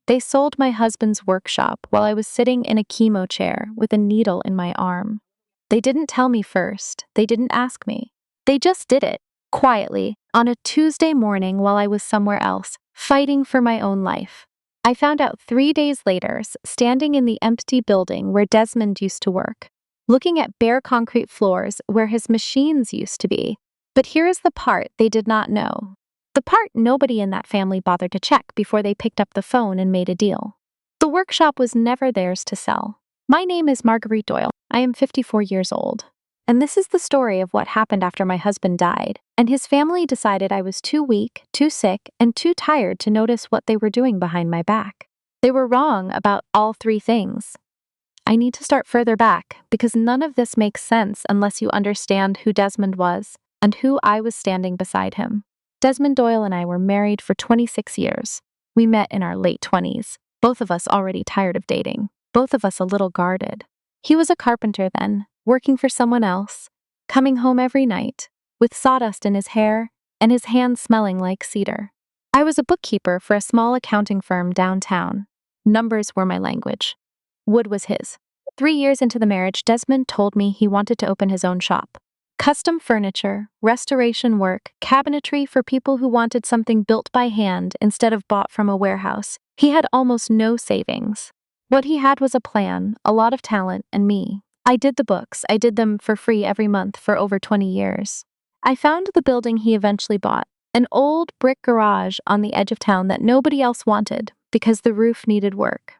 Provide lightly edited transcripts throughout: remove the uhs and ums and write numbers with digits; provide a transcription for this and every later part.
They sold my husband's workshop while I was sitting in a chemo chair with a needle in my arm. They didn't tell me first. They didn't ask me. They just did it, quietly, on a Tuesday morning while I was somewhere else, fighting for my own life. I found out 3 days later, standing in the empty building where Desmond used to work, looking at bare concrete floors where his machines used to be. But here is the part they did not know. The part nobody in that family bothered to check before they picked up the phone and made a deal. The workshop was never theirs to sell. My name is Marguerite Doyle. I am 54 years old. And this is the story of what happened after my husband died, and his family decided I was too weak, too sick, and too tired to notice what they were doing behind my back. They were wrong about all three things. I need to start further back, because none of this makes sense unless you understand who Desmond was and who I was standing beside him. Desmond Doyle and I were married for 26 years. We met in our late 20s, both of us already tired of dating, both of us a little guarded. He was a carpenter then, working for someone else, coming home every night, with sawdust in his hair and his hands smelling like cedar. I was a bookkeeper for a small accounting firm downtown. Numbers were my language. Wood was his. 3 years into the marriage, Desmond told me he wanted to open his own shop. Custom furniture, restoration work, cabinetry for people who wanted something built by hand instead of bought from a warehouse. He had almost no savings. What he had was a plan, a lot of talent, and me. I did the books. I did them for free every month for over 20 years. I found the building he eventually bought, an old brick garage on the edge of town that nobody else wanted because the roof needed work.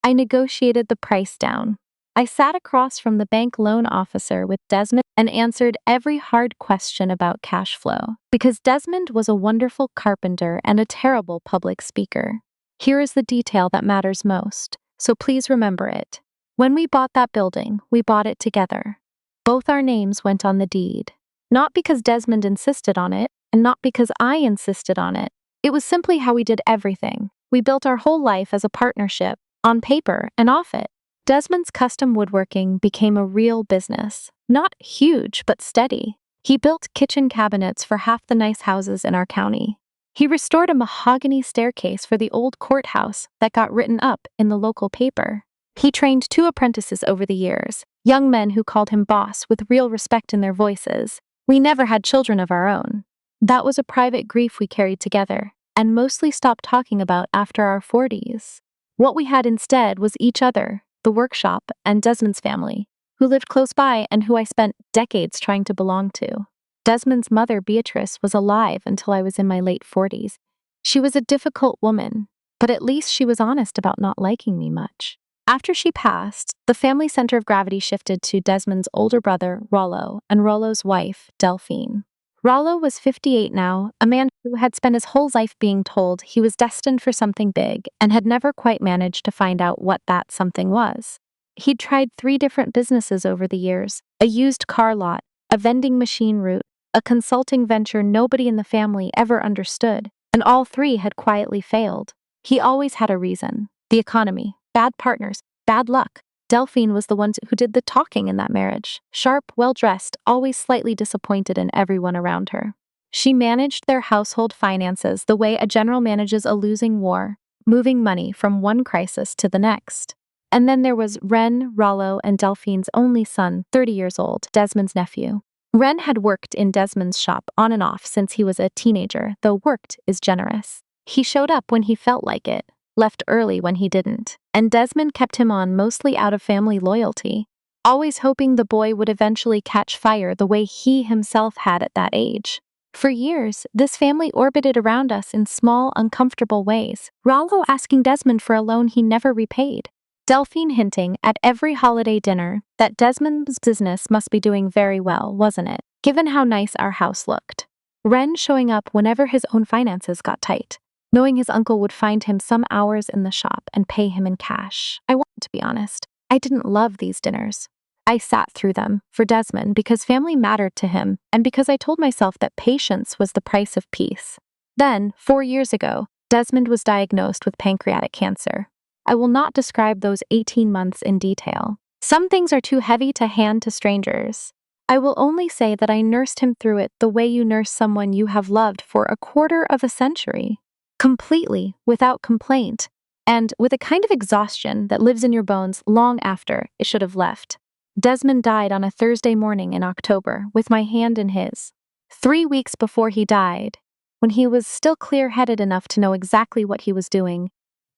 I negotiated the price down. I sat across from the bank loan officer with Desmond and answered every hard question about cash flow, because Desmond was a wonderful carpenter and a terrible public speaker. Here is the detail that matters most, so please remember it. When we bought that building, we bought it together. Both our names went on the deed. Not because Desmond insisted on it, and not because I insisted on it. It was simply how we did everything. We built our whole life as a partnership, on paper and off it. Desmond's custom woodworking became a real business. Not huge, but steady. He built kitchen cabinets for half the nice houses in our county. He restored a mahogany staircase for the old courthouse that got written up in the local paper. He trained 2 apprentices over the years, young men who called him boss with real respect in their voices. We never had children of our own. That was a private grief we carried together, and mostly stopped talking about after our 40s. What we had instead was each other, the workshop, and Desmond's family, who lived close by and who I spent decades trying to belong to. Desmond's mother, Beatrice, was alive until I was in my late 40s. She was a difficult woman, but at least she was honest about not liking me much. After she passed, the family center of gravity shifted to Desmond's older brother, Rollo, and Rollo's wife, Delphine. Rollo was 58 now, a man who had spent his whole life being told he was destined for something big and had never quite managed to find out what that something was. He'd tried 3 different businesses over the years, a used car lot, a vending machine route, a consulting venture nobody in the family ever understood, and all 3 had quietly failed. He always had a reason: the economy, bad partners, bad luck. Delphine was the one who did the talking in that marriage, sharp, well-dressed, always slightly disappointed in everyone around her. She managed their household finances the way a general manages a losing war, moving money from one crisis to the next. And then there was Ren, Rollo, and Delphine's only son, 30 years old, Desmond's nephew. Ren had worked in Desmond's shop on and off since he was a teenager, though worked is generous. He showed up when he felt like it, left early when he didn't, and Desmond kept him on mostly out of family loyalty, always hoping the boy would eventually catch fire the way he himself had at that age. For years, this family orbited around us in small, uncomfortable ways, Rollo asking Desmond for a loan he never repaid, Delphine hinting at every holiday dinner that Desmond's business must be doing very well, wasn't it, given how nice our house looked. Ren showing up whenever his own finances got tight, knowing his uncle would find him some hours in the shop and pay him in cash. I want to be honest, I didn't love these dinners. I sat through them for Desmond because family mattered to him and because I told myself that patience was the price of peace. Then, 4 years ago, Desmond was diagnosed with pancreatic cancer. I will not describe those 18 months in detail. Some things are too heavy to hand to strangers. I will only say that I nursed him through it the way you nurse someone you have loved for a quarter of a century. Completely, without complaint. and with a kind of exhaustion that lives in your bones long after it should have left. Desmond died on a Thursday morning in October, with my hand in his. 3 weeks before he died, when he was still clear-headed enough to know exactly what he was doing,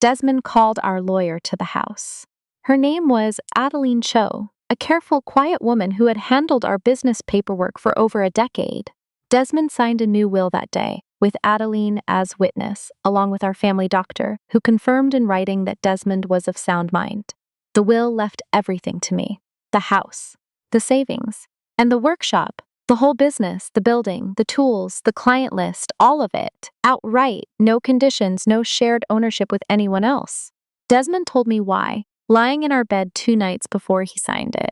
Desmond called our lawyer to the house. Her name was Adeline Cho, a careful, quiet woman who had handled our business paperwork for over a decade. Desmond signed a new will that day, with Adeline as witness, along with our family doctor, who confirmed in writing that Desmond was of sound mind. The will left everything to me: the house, the savings, and the workshop, the whole business, the building, the tools, the client list, all of it, outright, no conditions, no shared ownership with anyone else. Desmond told me why, lying in our bed 2 nights before he signed it.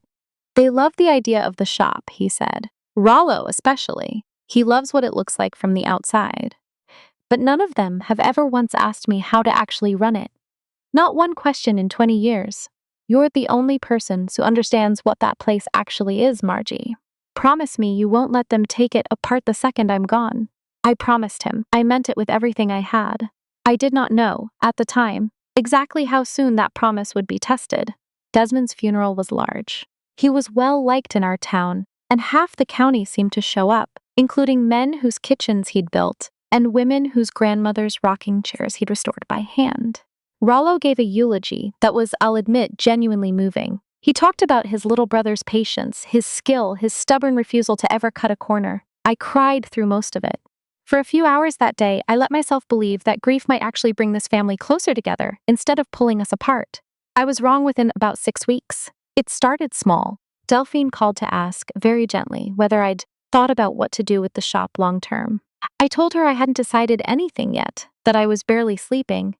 They love the idea of the shop, he said. Rollo especially. He loves what it looks like from the outside. But none of them have ever once asked me how to actually run it. Not one question in 20 years. You're the only person who understands what that place actually is, Margie. Promise me you won't let them take it apart the second I'm gone. I promised him. I meant it with everything I had. I did not know, at the time, exactly how soon that promise would be tested. Desmond's funeral was large. He was well liked in our town, and half the county seemed to show up, including men whose kitchens he'd built, and women whose grandmothers' rocking chairs he'd restored by hand. Rollo gave a eulogy that was, I'll admit, genuinely moving. He talked about his little brother's patience, his skill, his stubborn refusal to ever cut a corner. I cried through most of it. For a few hours that day, I let myself believe that grief might actually bring this family closer together instead of pulling us apart. I was wrong within about 6 weeks. It started small. Delphine called to ask, very gently, whether I'd thought about what to do with the shop long term. I told her I hadn't decided anything yet, that I was barely sleeping,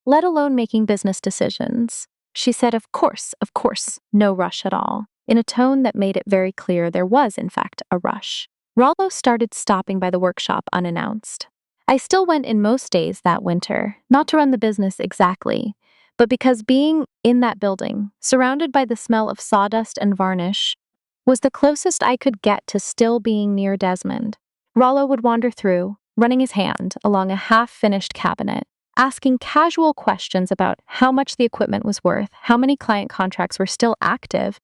let alone making business decisions. She said, of course, no rush at all, in a tone that made it very clear there was, in fact, a rush. Rollo started stopping by the workshop unannounced. I still went in most days that winter, not to run the business exactly, but because being in that building, surrounded by the smell of sawdust and varnish, was the closest I could get to still being near Desmond. Rollo would wander through, running his hand along a half-finished cabinet, asking casual questions about how much the equipment was worth, how many client contracts were still active,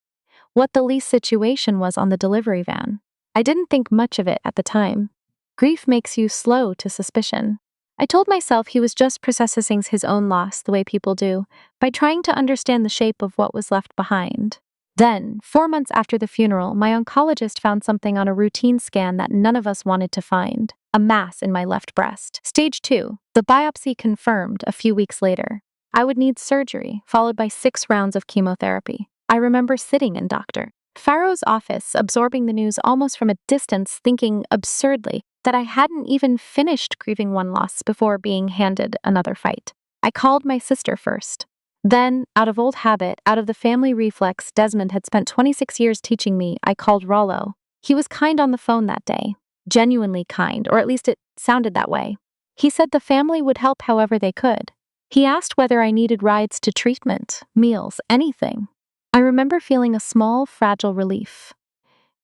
what the lease situation was on the delivery van. I didn't think much of it at the time. Grief makes you slow to suspicion. I told myself he was just processing his own loss the way people do, by trying to understand the shape of what was left behind. Then, 4 months after the funeral, my oncologist found something on a routine scan that none of us wanted to find: a mass in my left breast. Stage 2. The biopsy confirmed a few weeks later. I would need surgery, followed by 6 rounds of chemotherapy. I remember sitting in Dr. Farrow's office, absorbing the news almost from a distance, thinking absurdly that I hadn't even finished grieving one loss before being handed another fight. I called my sister first. Then, out of old habit, out of the family reflex Desmond had spent 26 years teaching me, I called Rollo. He was kind on the phone that day. Genuinely kind, or at least it sounded that way. He said the family would help however they could. He asked whether I needed rides to treatment, meals, anything. I remember feeling a small, fragile relief.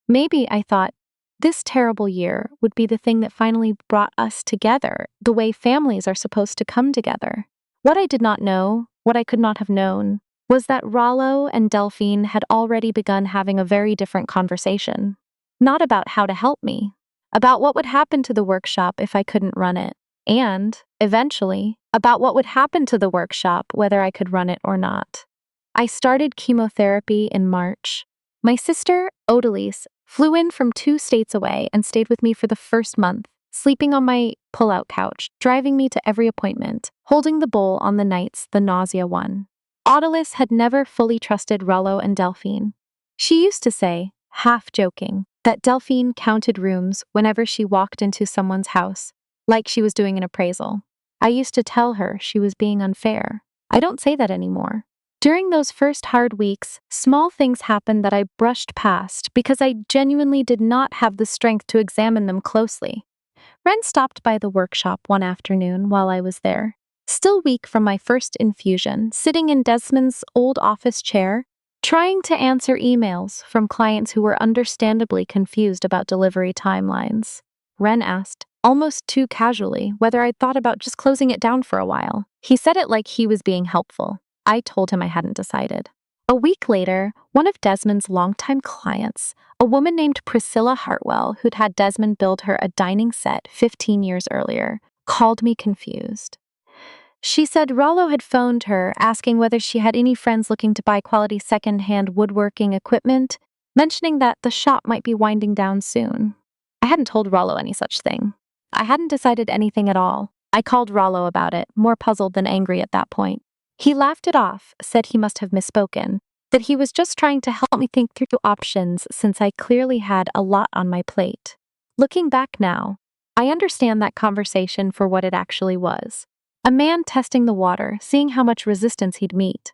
Maybe, I thought, this terrible year would be the thing that finally brought us together, the way families are supposed to come together. What I did not know, what I could not have known, was that Rollo and Delphine had already begun having a very different conversation. Not about how to help me, about what would happen to the workshop if I couldn't run it, and, eventually, about what would happen to the workshop whether I could run it or not. I started chemotherapy in March. My sister, Odalise, flew in from 2 states away and stayed with me for the first month, sleeping on my pull-out couch, driving me to every appointment, holding the bowl on the nights the nausea won. Odalise had never fully trusted Rollo and Delphine. She used to say, half joking, that Delphine counted rooms whenever she walked into someone's house, like she was doing an appraisal. I used to tell her she was being unfair. I don't say that anymore. During those first hard weeks, small things happened that I brushed past because I genuinely did not have the strength to examine them closely. Ren stopped by the workshop one afternoon while I was there. Still weak from my first infusion, sitting in Desmond's old office chair, trying to answer emails from clients who were understandably confused about delivery timelines. Ren asked, almost too casually, whether I'd thought about just closing it down for a while. He said it like he was being helpful. I told him I hadn't decided. A week later, one of Desmond's longtime clients, a woman named Priscilla Hartwell, who'd had Desmond build her a dining set 15 years earlier, called me confused. She said Rollo had phoned her asking whether she had any friends looking to buy quality second-hand woodworking equipment, mentioning that the shop might be winding down soon. I hadn't told Rollo any such thing. I hadn't decided anything at all. I called Rollo about it, more puzzled than angry at that point. He laughed it off, said he must have misspoken, that he was just trying to help me think through options since I clearly had a lot on my plate. Looking back now, I understand that conversation for what it actually was. A man testing the water, seeing how much resistance he'd meet.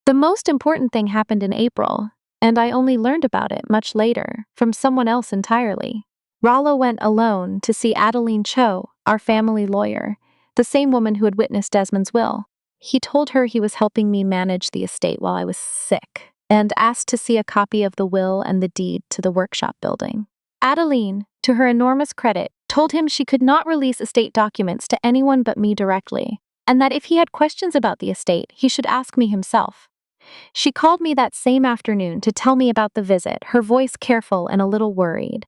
The most important thing happened in April, and I only learned about it much later, from someone else entirely. Rollo went alone to see Adeline Cho, our family lawyer, the same woman who had witnessed Desmond's will. He told her he was helping me manage the estate while I was sick, and asked to see a copy of the will and the deed to the workshop building. Adeline, to her enormous credit, told him she could not release estate documents to anyone but me directly, and that if he had questions about the estate, he should ask me himself. She called me that same afternoon to tell me about the visit, her voice careful and a little worried.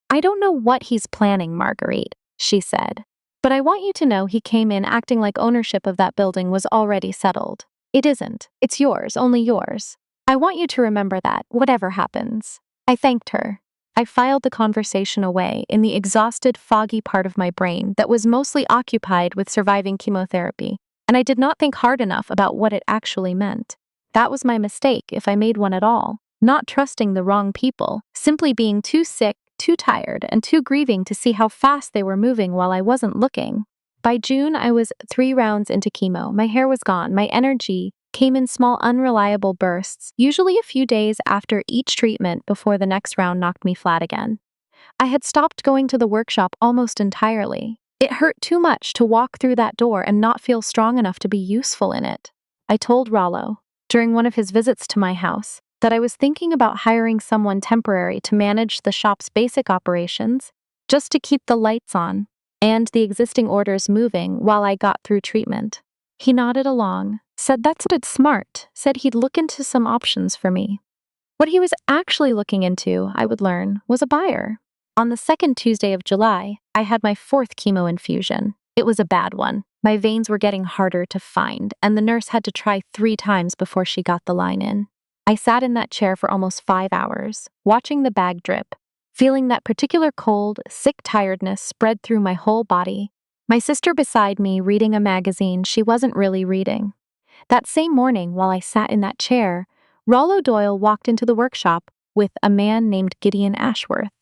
"I don't know what he's planning, Marguerite," she said, "but I want you to know he came in acting like ownership of that building was already settled. It isn't. It's yours, only yours. I want you to remember that, whatever happens." I thanked her. I filed the conversation away in the exhausted, foggy part of my brain that was mostly occupied with surviving chemotherapy, and I did not think hard enough about what it actually meant. That was my mistake, if I made one at all, not trusting the wrong people, simply being too sick, too tired, and too grieving to see how fast they were moving while I wasn't looking. By June, I was 3 rounds into chemo. My hair was gone, my energy came in small, unreliable bursts, usually a few days after each treatment before the next round knocked me flat again. I had stopped going to the workshop almost entirely. It hurt too much to walk through that door and not feel strong enough to be useful in it. I told Rollo, during one of his visits to my house, that I was thinking about hiring someone temporary to manage the shop's basic operations, just to keep the lights on and the existing orders moving while I got through treatment. He nodded along, said that sounded smart, said he'd look into some options for me. What he was actually looking into, I would learn, was a buyer. On the second Tuesday of July, I had my 4th chemo infusion. It was a bad one. My veins were getting harder to find, and the nurse had to try 3 times before she got the line in. I sat in that chair for almost 5 hours, watching the bag drip, feeling that particular cold, sick tiredness spread through my whole body. My sister beside me reading a magazine she wasn't really reading. That same morning, while I sat in that chair, Rollo Doyle walked into the workshop with a man named Gideon Ashworth,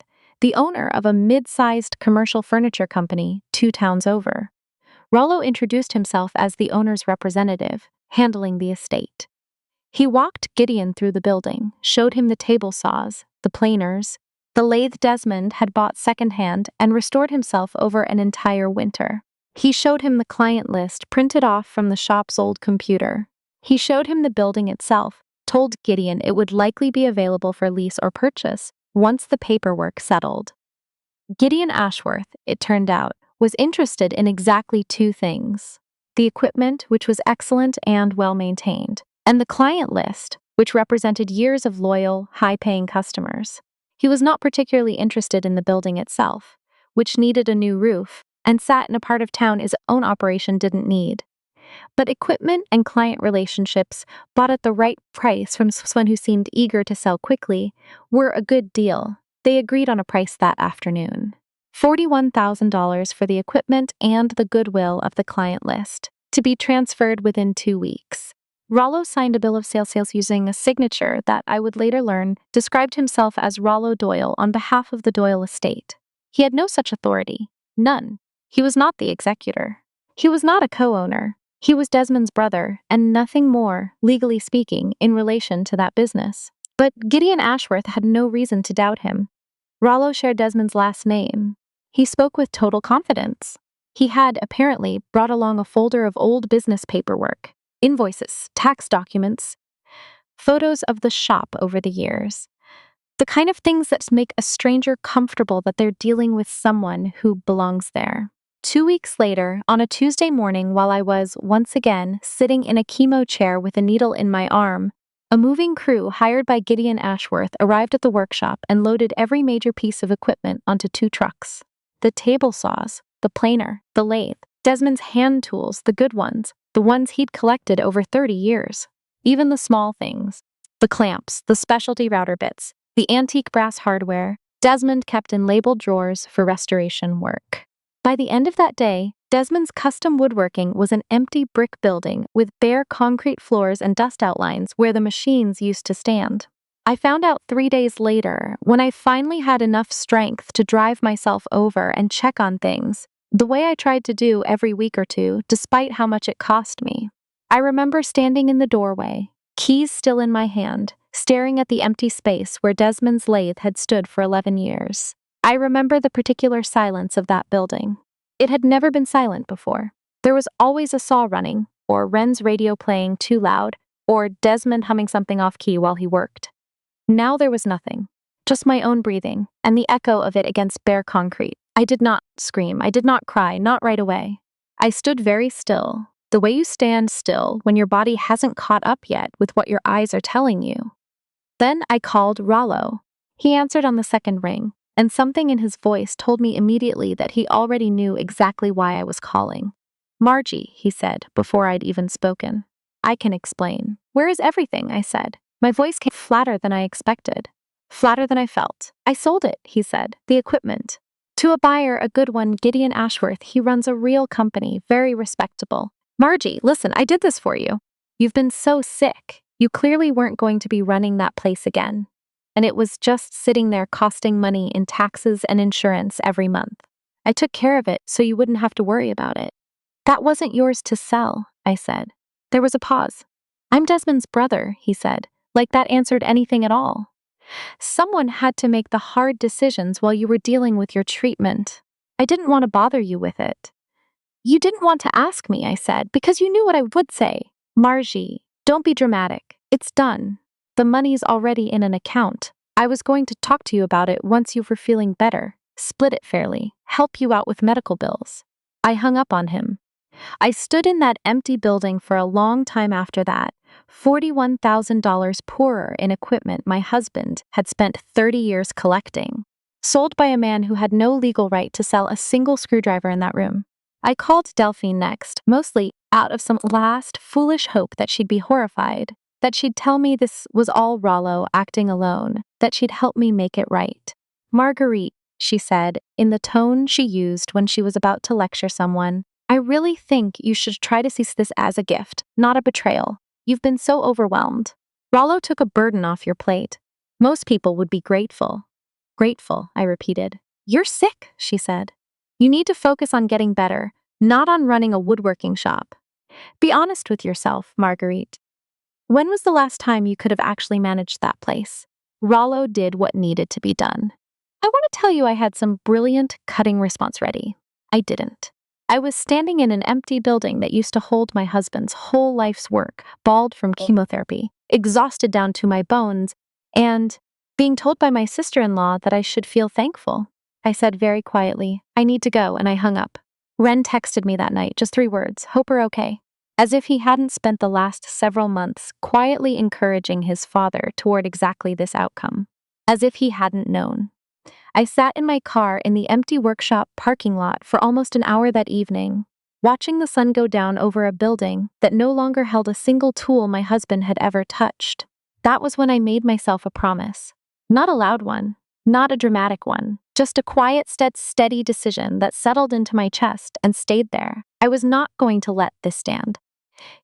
the owner of a mid-sized commercial furniture company 2 towns over. Rollo introduced himself as the owner's representative, handling the estate. He walked Gideon through the building, showed him the table saws, the planers, the lathe Desmond had bought secondhand and restored himself over an entire winter. He showed him the client list printed off from the shop's old computer. He showed him the building itself, told Gideon it would likely be available for lease or purchase once the paperwork settled. Gideon Ashworth, it turned out, was interested in exactly 2 things: the equipment, which was excellent and well-maintained, and the client list, which represented years of loyal, high-paying customers. He was not particularly interested in the building itself, which needed a new roof, and sat in a part of town his own operation didn't need. But equipment and client relationships, bought at the right price from someone who seemed eager to sell quickly, were a good deal. They agreed on a price that afternoon: $41,000 for the equipment and the goodwill of the client list, to be transferred within 2 weeks. Rollo signed a bill of sales using a signature that, I would later learn, described himself as Rollo Doyle on behalf of the Doyle estate. He had no such authority. None. He was not the executor. He was not a co-owner. He was Desmond's brother, and nothing more, legally speaking, in relation to that business. But Gideon Ashworth had no reason to doubt him. Rollo shared Desmond's last name. He spoke with total confidence. He had, apparently, brought along a folder of old business paperwork, invoices, tax documents, photos of the shop over the years. The kind of things that make a stranger comfortable that they're dealing with someone who belongs there. 2 weeks later, on a Tuesday morning while I was, once again, sitting in a chemo chair with a needle in my arm, a moving crew hired by Gideon Ashworth arrived at the workshop and loaded every major piece of equipment onto 2 trucks. The table saws, the planer, the lathe, Desmond's hand tools, the good ones, the ones he'd collected over 30 years. Even the small things, the clamps, the specialty router bits, the antique brass hardware, Desmond kept in labeled drawers for restoration work. By the end of that day, Desmond's custom woodworking was an empty brick building with bare concrete floors and dust outlines where the machines used to stand. I found out 3 days later, when I finally had enough strength to drive myself over and check on things, the way I tried to do every week or two, despite how much it cost me. I remember standing in the doorway, keys still in my hand, staring at the empty space where Desmond's lathe had stood for 11 years. I remember the particular silence of that building. It had never been silent before. There was always a saw running, or Wren's radio playing too loud, or Desmond humming something off-key while he worked. Now there was nothing, just my own breathing, and the echo of it against bare concrete. I did not scream, I did not cry, not right away. I stood very still, the way you stand still when your body hasn't caught up yet with what your eyes are telling you. Then I called Rollo. He answered on the second ring, and something in his voice told me immediately that he already knew exactly why I was calling. "Margie," he said, before I'd even spoken. "I can explain." "Where is everything?" I said. My voice came flatter than I expected, flatter than I felt. "I sold it," he said, "the equipment. To a buyer, a good one, Gideon Ashworth. He runs a real company, very respectable." "Margie, listen, I did this for you. You've been so sick. You clearly weren't going to be running that place again. And it was just sitting there costing money in taxes and insurance every month. I took care of it so you wouldn't have to worry about it." "That wasn't yours to sell," I said. There was a pause. "I'm Desmond's brother," he said, like that answered anything at all. "Someone had to make the hard decisions while you were dealing with your treatment. I didn't want to bother you with it." "You didn't want to ask me," I said, "because you knew what I would say." "Margie, don't be dramatic. It's done. The money's already in an account. I was going to talk to you about it once you were feeling better, split it fairly, help you out with medical bills." I hung up on him. I stood in that empty building for a long time after that, $41,000 poorer in equipment my husband had spent 30 years collecting, sold by a man who had no legal right to sell a single screwdriver in that room. I called Delphine next, mostly out of some last foolish hope that she'd be horrified, that she'd tell me this was all Rollo acting alone, that she'd help me make it right. "Marguerite," she said, in the tone she used when she was about to lecture someone, "I really think you should try to see this as a gift, not a betrayal. You've been so overwhelmed. Rollo took a burden off your plate. Most people would be grateful." "Grateful," I repeated. "You're sick," she said. "You need to focus on getting better, not on running a woodworking shop. Be honest with yourself, Marguerite. When was the last time you could have actually managed that place? Rollo did what needed to be done." I want to tell you I had some brilliant, cutting response ready. I didn't. I was standing in an empty building that used to hold my husband's whole life's work, bald from chemotherapy, exhausted down to my bones, and being told by my sister-in-law that I should feel thankful. I said very quietly, "I need to go," and I hung up. Wren texted me that night, just 3 words, "Hope we're okay." As if he hadn't spent the last several months quietly encouraging his father toward exactly this outcome. As if he hadn't known. I sat in my car in the empty workshop parking lot for almost an hour that evening, watching the sun go down over a building that no longer held a single tool my husband had ever touched. That was when I made myself a promise. Not a loud one, not a dramatic one, just a quiet, steady decision that settled into my chest and stayed there. I was not going to let this stand.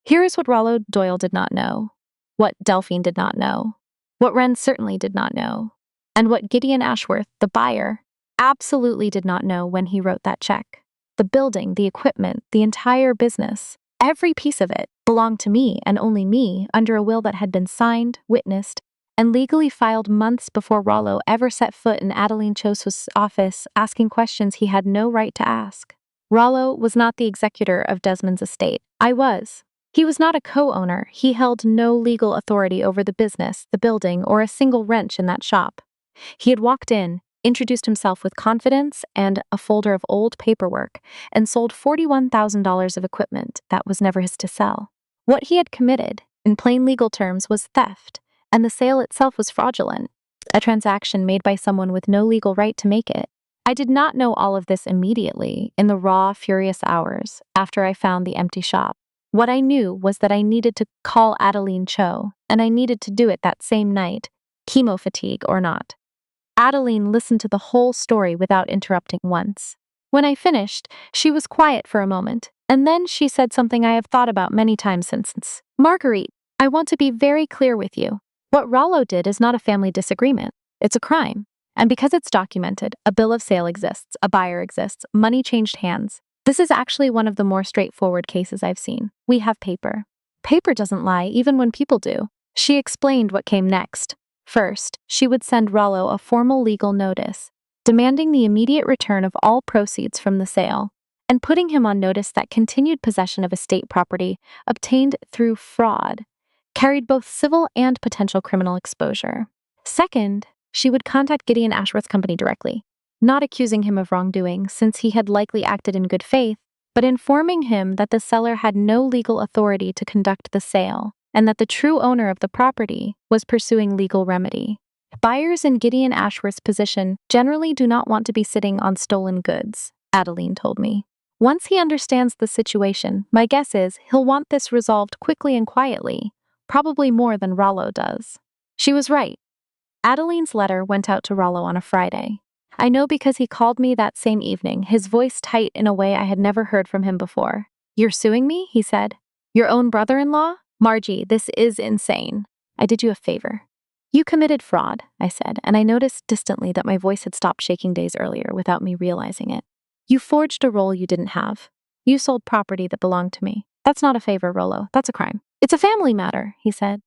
Here is what Rollo Doyle did not know, what Delphine did not know, what Wren certainly did not know, and what Gideon Ashworth, the buyer, absolutely did not know when he wrote that check. The building, the equipment, the entire business, every piece of it belonged to me and only me under a will that had been signed, witnessed, and legally filed months before Rollo ever set foot in Adeline Choso's office asking questions he had no right to ask. Rollo was not the executor of Desmond's estate. I was. He was not a co-owner. He held no legal authority over the business, the building, or a single wrench in that shop. He had walked in, introduced himself with confidence and a folder of old paperwork, and sold $41,000 of equipment that was never his to sell. What he had committed, in plain legal terms, was theft, and the sale itself was fraudulent, a transaction made by someone with no legal right to make it. I did not know all of this immediately, in the raw, furious hours after I found the empty shop. What I knew was that I needed to call Adeline Cho, and I needed to do it that same night, chemo fatigue or not. Adeline listened to the whole story without interrupting once. When I finished, she was quiet for a moment, and then she said something I have thought about many times since. Marguerite, I want to be very clear with you. What Rollo did is not a family disagreement. It's a crime. And because it's documented, a bill of sale exists, a buyer exists, money changed hands. This is actually one of the more straightforward cases I've seen. We have paper. Paper doesn't lie, even when people do. She explained what came next. First, she would send Rollo a formal legal notice, demanding the immediate return of all proceeds from the sale, and putting him on notice that continued possession of estate property obtained through fraud carried both civil and potential criminal exposure. Second, she would contact Gideon Ashworth's company directly, not accusing him of wrongdoing since he had likely acted in good faith, but informing him that the seller had no legal authority to conduct the sale and that the true owner of the property was pursuing legal remedy. Buyers in Gideon Ashworth's position generally do not want to be sitting on stolen goods, Adeline told me. Once he understands the situation, my guess is he'll want this resolved quickly and quietly, probably more than Rollo does. She was right. Adeline's letter went out to Rollo on a Friday. I know because he called me that same evening, his voice tight in a way I had never heard from him before. You're suing me? He said. Your own brother-in-law? Margie, this is insane. I did you a favor. You committed fraud, I said, and I noticed distantly that my voice had stopped shaking days earlier without me realizing it. You forged a role you didn't have. You sold property that belonged to me. That's not a favor, Rollo. That's a crime. It's a family matter, he said.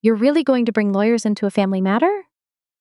You're really going to bring lawyers into a family matter?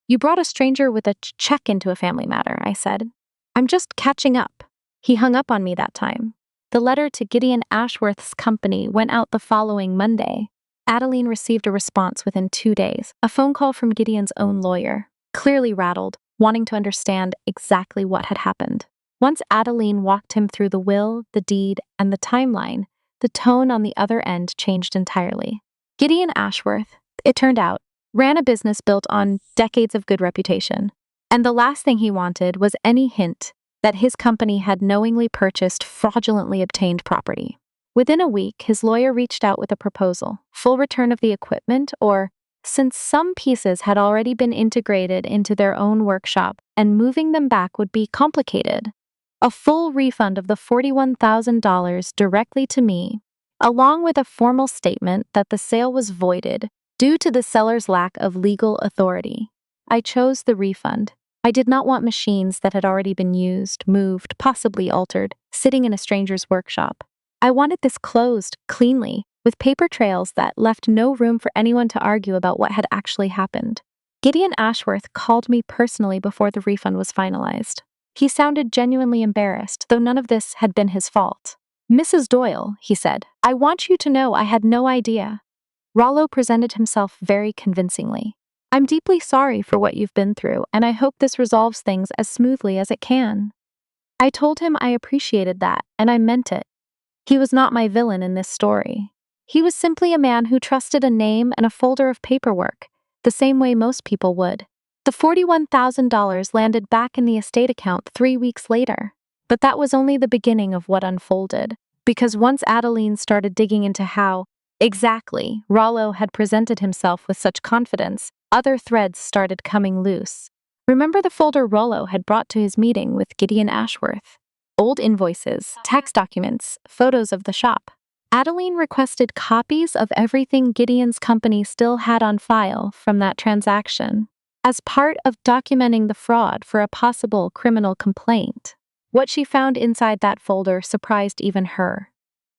You brought a stranger with a check into a family matter, I said. I'm just catching up. He hung up on me that time. The letter to Gideon Ashworth's company went out the following Monday. Adeline received a response within 2 days, a phone call from Gideon's own lawyer, clearly rattled, wanting to understand exactly what had happened. Once Adeline walked him through the will, the deed, and the timeline, the tone on the other end changed entirely. Gideon Ashworth, it turned out, ran a business built on decades of good reputation, and the last thing he wanted was any hint that his company had knowingly purchased fraudulently obtained property. Within a week, his lawyer reached out with a proposal, full return of the equipment, or, since some pieces had already been integrated into their own workshop and moving them back would be complicated, a full refund of the $41,000 directly to me, along with a formal statement that the sale was voided due to the seller's lack of legal authority. I chose the refund. I did not want machines that had already been used, moved, possibly altered, sitting in a stranger's workshop. I wanted this closed, cleanly, with paper trails that left no room for anyone to argue about what had actually happened. Gideon Ashworth called me personally before the refund was finalized. He sounded genuinely embarrassed, though none of this had been his fault. Mrs. Doyle, he said, I want you to know I had no idea. Rollo presented himself very convincingly. I'm deeply sorry for what you've been through, and I hope this resolves things as smoothly as it can. I told him I appreciated that, and I meant it. He was not my villain in this story. He was simply a man who trusted a name and a folder of paperwork, the same way most people would. The $41,000 landed back in the estate account 3 weeks later. But that was only the beginning of what unfolded, because once Adeline started digging into how, exactly, Rollo had presented himself with such confidence, other threads started coming loose. Remember the folder Rollo had brought to his meeting with Gideon Ashworth? Old invoices, tax documents, photos of the shop. Adeline requested copies of everything Gideon's company still had on file from that transaction, as part of documenting the fraud for a possible criminal complaint. What she found inside that folder surprised even her.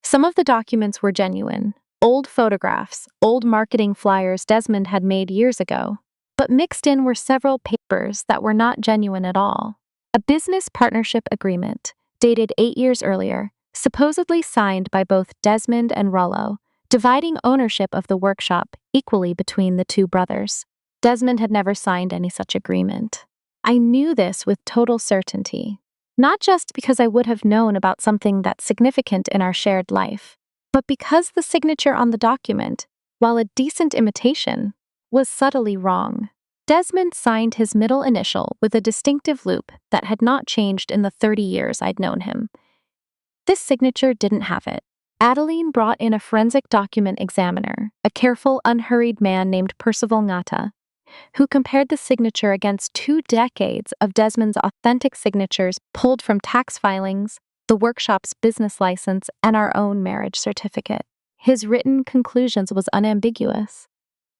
Some of the documents were genuine, old photographs, old marketing flyers Desmond had made years ago, but mixed in were several papers that were not genuine at all. A business partnership agreement, dated 8 years earlier, supposedly signed by both Desmond and Rollo, dividing ownership of the workshop equally between the two brothers. Desmond had never signed any such agreement. I knew this with total certainty, not just because I would have known about something that's significant in our shared life, but because the signature on the document, while a decent imitation, was subtly wrong. Desmond signed his middle initial with a distinctive loop that had not changed in the 30 years I'd known him. This signature didn't have it. Adeline brought in a forensic document examiner, a careful, unhurried man named Percival Ngata, who compared the signature against 2 decades of Desmond's authentic signatures pulled from tax filings, the workshop's business license, and our own marriage certificate. His written conclusions was unambiguous.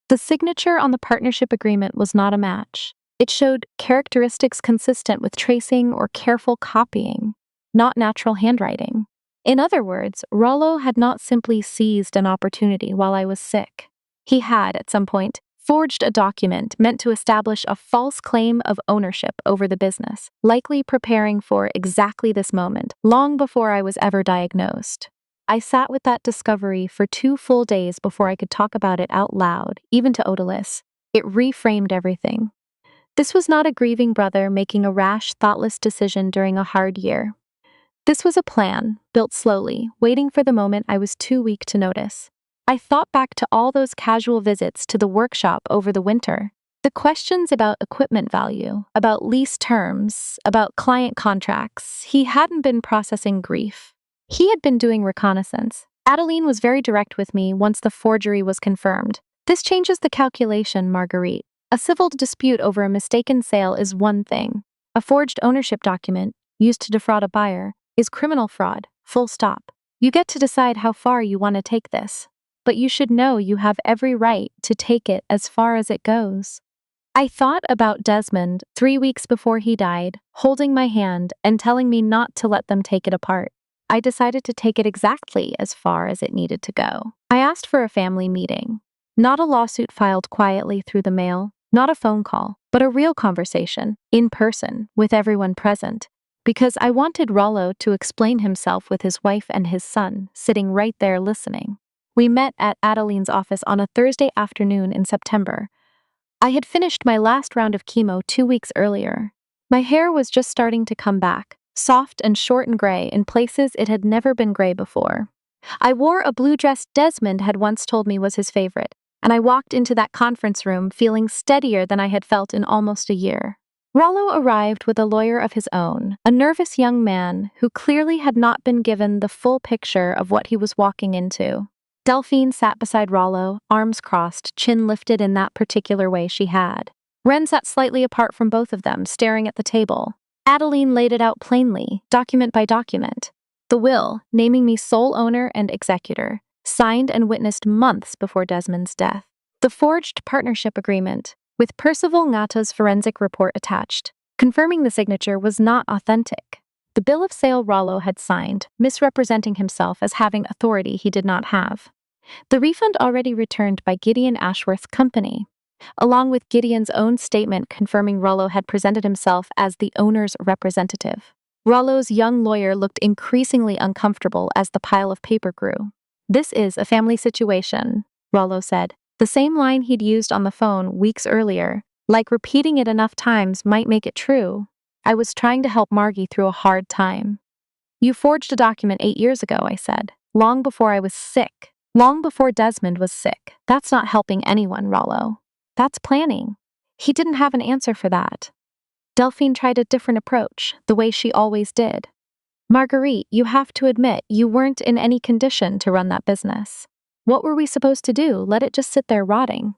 The signature on the partnership agreement was not a match. It showed characteristics consistent with tracing or careful copying, not natural handwriting. In other words, Rollo had not simply seized an opportunity while I was sick. He had, at some point, forged a document meant to establish a false claim of ownership over the business, likely preparing for exactly this moment, long before I was ever diagnosed. I sat with that discovery for 2 full days before I could talk about it out loud, even to Odalis. It reframed everything. This was not a grieving brother making a rash, thoughtless decision during a hard year. This was a plan, built slowly, waiting for the moment I was too weak to notice. I thought back to all those casual visits to the workshop over the winter. The questions about equipment value, about lease terms, about client contracts. He hadn't been processing grief. He had been doing reconnaissance. Adeline was very direct with me once the forgery was confirmed. This changes the calculation, Marguerite. A civil dispute over a mistaken sale is one thing. A forged ownership document, used to defraud a buyer, is criminal fraud, full stop. You get to decide how far you want to take this. But you should know you have every right to take it as far as it goes. I thought about Desmond 3 weeks before he died, holding my hand and telling me not to let them take it apart. I decided to take it exactly as far as it needed to go. I asked for a family meeting. Not a lawsuit filed quietly through the mail, not a phone call, but a real conversation, in person, with everyone present. Because I wanted Rollo to explain himself with his wife and his son, sitting right there listening. We met at Adeline's office on a Thursday afternoon in September. I had finished my last round of chemo 2 weeks earlier. My hair was just starting to come back, soft and short and gray in places it had never been gray before. I wore a blue dress Desmond had once told me was his favorite, and I walked into that conference room feeling steadier than I had felt in almost a year. Rollo arrived with a lawyer of his own, a nervous young man who clearly had not been given the full picture of what he was walking into. Delphine sat beside Rollo, arms crossed, chin lifted in that particular way she had. Ren sat slightly apart from both of them, staring at the table. Adeline laid it out plainly, document by document. The will, naming me sole owner and executor, signed and witnessed months before Desmond's death. The forged partnership agreement, with Percival Ngata's forensic report attached, confirming the signature was not authentic. The bill of sale Rollo had signed, misrepresenting himself as having authority he did not have. The refund already returned by Gideon Ashworth's company, along with Gideon's own statement confirming Rollo had presented himself as the owner's representative. Rollo's young lawyer looked increasingly uncomfortable as the pile of paper grew. "This is a family situation," Rollo said, the same line he'd used on the phone weeks earlier, like repeating it enough times might make it true. "I was trying to help Margie through a hard time." "You forged a document 8 years ago," I said, "long before I was sick. Long before Desmond was sick. That's not helping anyone, Rollo. That's planning." He didn't have an answer for that. Delphine tried a different approach, the way she always did. "Marguerite, you have to admit you weren't in any condition to run that business. What were we supposed to do? Let it just sit there rotting?"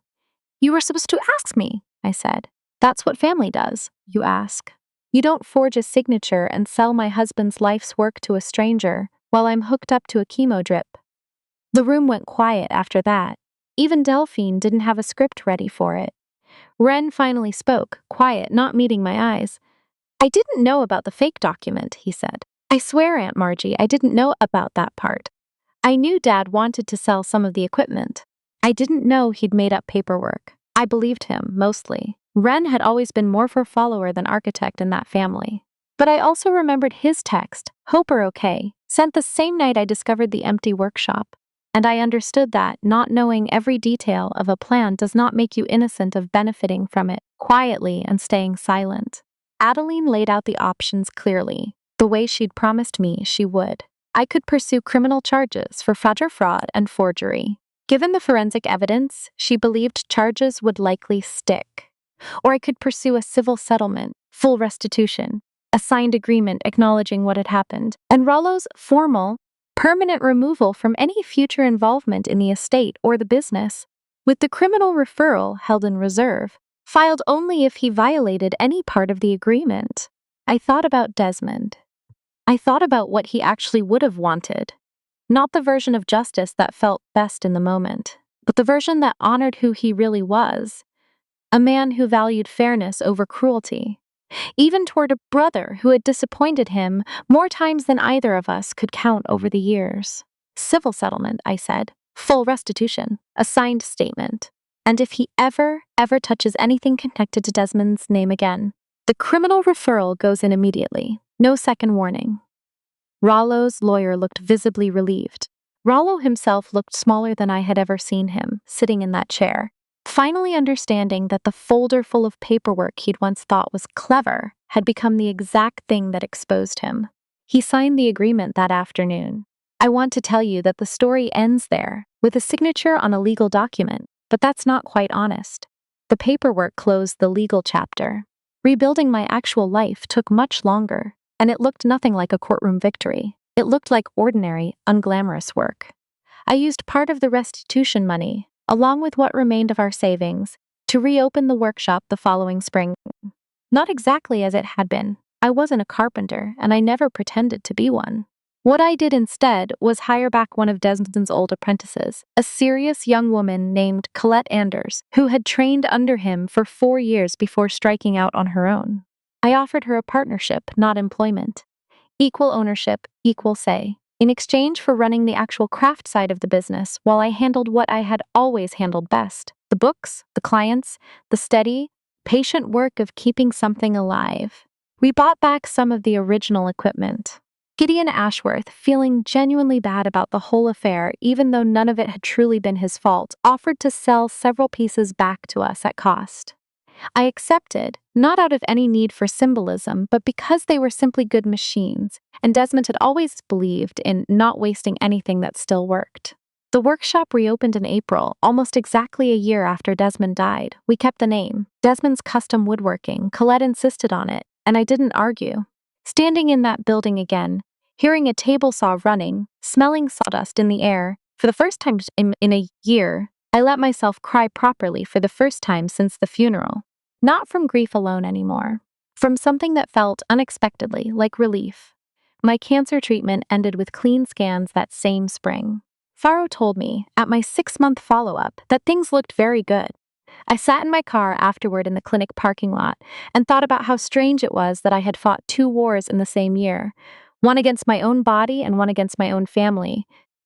"You were supposed to ask me," I said. "That's what family does. You ask. You don't forge a signature and sell my husband's life's work to a stranger while I'm hooked up to a chemo drip." The room went quiet after that. Even Delphine didn't have a script ready for it. Ren finally spoke, quiet, not meeting my eyes. "I didn't know about the fake document," he said. "I swear, Aunt Margie, I didn't know about that part. I knew Dad wanted to sell some of the equipment. I didn't know he'd made up paperwork. I believed him, mostly. Ren had always been more for follower than architect in that family. But I also remembered his text, "Hope are okay," sent the same night I discovered the empty workshop. And I understood that not knowing every detail of a plan does not make you innocent of benefiting from it quietly and staying silent. Adeline laid out the options clearly, the way she'd promised me she would. I could pursue criminal charges for fraud and forgery. Given the forensic evidence, she believed charges would likely stick. Or I could pursue a civil settlement, full restitution, a signed agreement acknowledging what had happened, and Rollo's formal, permanent removal from any future involvement in the estate or the business, with the criminal referral held in reserve, filed only if he violated any part of the agreement. I thought about Desmond. I thought about what he actually would have wanted. Not the version of justice that felt best in the moment, but the version that honored who he really was. A man who valued fairness over cruelty, even toward a brother who had disappointed him more times than either of us could count over the years. Civil settlement, I said. Full restitution. A signed statement. And if he ever touches anything connected to Desmond's name again, the criminal referral goes in immediately. No second warning. Rollo's lawyer looked visibly relieved. Rollo himself looked smaller than I had ever seen him, sitting in that chair, finally understanding that the folder full of paperwork he'd once thought was clever had become the exact thing that exposed him. He signed the agreement that afternoon. I want to tell you that the story ends there, with a signature on a legal document, but that's not quite honest. The paperwork closed the legal chapter. Rebuilding my actual life took much longer, and it looked nothing like a courtroom victory. It looked like ordinary, unglamorous work. I used part of the restitution money, along with what remained of our savings, to reopen the workshop the following spring. Not exactly as it had been. I wasn't a carpenter, and I never pretended to be one. What I did instead was hire back one of Desmond's old apprentices, a serious young woman named Colette Anders, who had trained under him for 4 years before striking out on her own. I offered her a partnership, not employment. Equal ownership, equal say, in exchange for running the actual craft side of the business while I handled what I had always handled best: the books, the clients, the steady, patient work of keeping something alive. We bought back some of the original equipment. Gideon Ashworth, feeling genuinely bad about the whole affair even though none of it had truly been his fault, offered to sell several pieces back to us at cost. I accepted, not out of any need for symbolism, but because they were simply good machines, and Desmond had always believed in not wasting anything that still worked. The workshop reopened in April, almost exactly a year after Desmond died. We kept the name, Desmond's Custom Woodworking. Colette insisted on it, and I didn't argue. Standing in that building again, hearing a table saw running, smelling sawdust in the air, for the first time in a year, I let myself cry properly for the first time since the funeral. Not from grief alone anymore. From something that felt unexpectedly like relief. My cancer treatment ended with clean scans that same spring. Faro told me, at my 6-month follow-up, that things looked very good. I sat in my car afterward in the clinic parking lot and thought about how strange it was that I had fought 2 wars in the same year, one against my own body and one against my own family,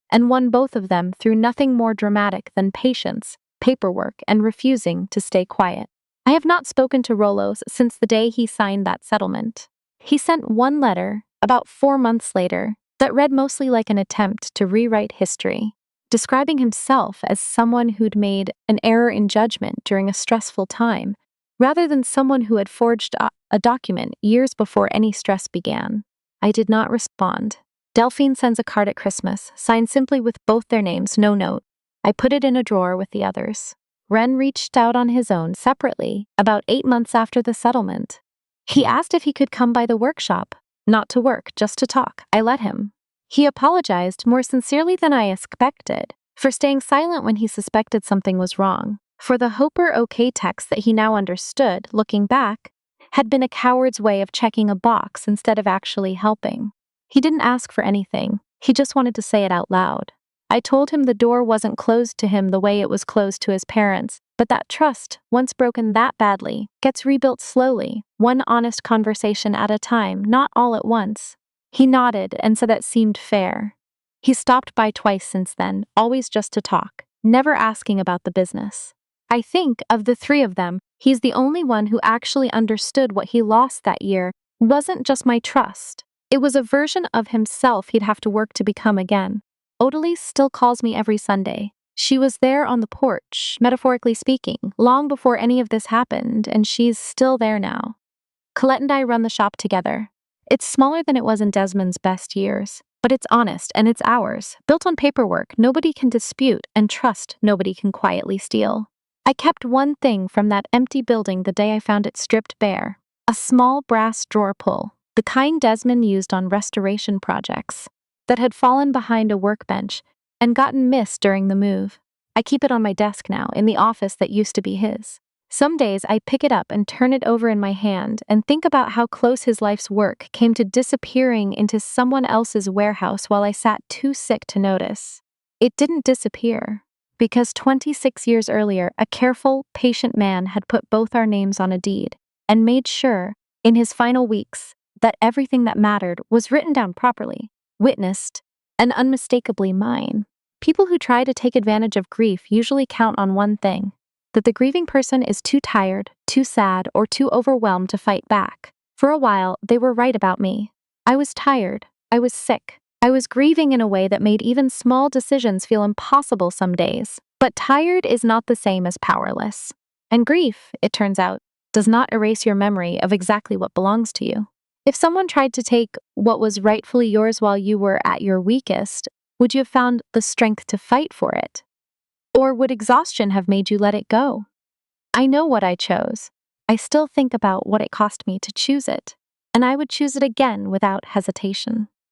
and won both of them through nothing more dramatic than patience, paperwork, and refusing to stay quiet. I have not spoken to Rollos since the day he signed that settlement. He sent one letter, about 4 months later, that read mostly like an attempt to rewrite history, describing himself as someone who'd made an error in judgment during a stressful time, rather than someone who had forged a document years before any stress began. I did not respond. Delphine sends a card at Christmas, signed simply with both their names, no note. I put it in a drawer with the others. Ren reached out on his own separately about 8 months after the settlement. He asked if he could come by the workshop, not to work, just to talk. I let him. He apologized more sincerely than I expected for staying silent when he suspected something was wrong, for the Hoper OK text that he now understood, looking back, had been a coward's way of checking a box instead of actually helping. He didn't ask for anything. He just wanted to say it out loud. I told him the door wasn't closed to him the way it was closed to his parents, but that trust, once broken that badly, gets rebuilt slowly, one honest conversation at a time, not all at once. He nodded and said that seemed fair. He stopped by twice since then, always just to talk, never asking about the business. I think, of the 3 of them, he's the only one who actually understood what he lost that year wasn't just my trust. It was a version of himself he'd have to work to become again. Odalise still calls me every Sunday. She was there on the porch, metaphorically speaking, long before any of this happened, and she's still there now. Colette and I run the shop together. It's smaller than it was in Desmond's best years, but it's honest and it's ours, built on paperwork nobody can dispute and trust nobody can quietly steal. I kept one thing from that empty building the day I found it stripped bare: a small brass drawer pull, the kind Desmond used on restoration projects, that had fallen behind a workbench and gotten missed during the move. I keep it on my desk now, in the office that used to be his. Some days I pick it up and turn it over in my hand and think about how close his life's work came to disappearing into someone else's warehouse while I sat too sick to notice. It didn't disappear, because 26 years earlier, a careful, patient man had put both our names on a deed and made sure, in his final weeks, that everything that mattered was written down properly, witnessed, and unmistakably mine. People who try to take advantage of grief usually count on one thing: that the grieving person is too tired, too sad, or too overwhelmed to fight back. For a while, they were right about me. I was tired. I was sick. I was grieving in a way that made even small decisions feel impossible some days. But tired is not the same as powerless. And grief, it turns out, does not erase your memory of exactly what belongs to you. If someone tried to take what was rightfully yours while you were at your weakest, would you have found the strength to fight for it? Or would exhaustion have made you let it go? I know what I chose. I still think about what it cost me to choose it, and I would choose it again without hesitation.